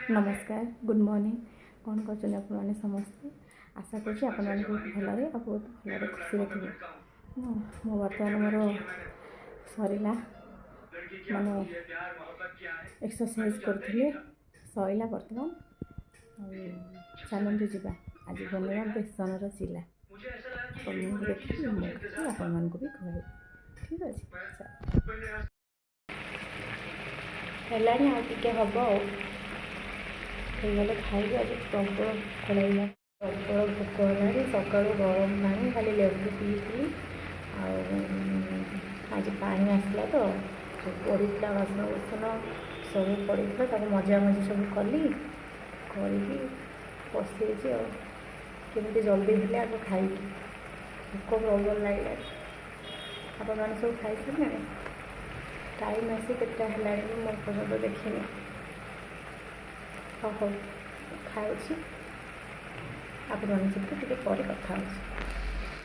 नमस्कार good morning कौन कर आपने समस्ते आशा करुँच आप बहुत भल बहुत भल खुशी थे मो बर्तमान मोर सरला माने एक्सरसाइज करी सरला बर्तमान चलते जावा आज बनेगा बेसन चिला आप देखिए मुझे आपण भी कह ठीक अच्छे है आगे हम ହେଇଗଲେ ଖାଇବି ଆଜି ପ୍ରବଳ ଭୋକ ଲାଗିଲା ପ୍ରବଳ ଭୋକ ହେଲାଣି ସକାଳୁ ଗରମ ପାଣି ଖାଲି ଲେମ୍ବୁ ପିଇଥିଲି ଆଉ ଆଜି ପାଣି ଆସିଲା ତ ପଡ଼ିଥିଲା ବାସନ କୁସନ ସବୁ ପଡ଼ିଥିଲା ତାକୁ ମଜାମଜି ସବୁ କଲି କରିକି ବସିଯାଇଛି ଆଉ କେମିତି ଜଲ୍ଦି ହେଲେ ଆଗ ଖାଇବି ଭୋକ ପ୍ରବଳ ଲାଗିଲାଣି ଆପଣମାନେ ସବୁ ଖାଇସାରିଲେଣି ଟାଇମ୍ ଆସି କେତେଟା ହେଲାଣି ମୁଁ ଏପର୍ଯ୍ୟନ୍ତ ଦେଖିନି ହଉ ଖାଉଛି ଆପଣମାନଙ୍କ ସହିତ ଟିକେ ପରେ କଥା ହେଉଛି।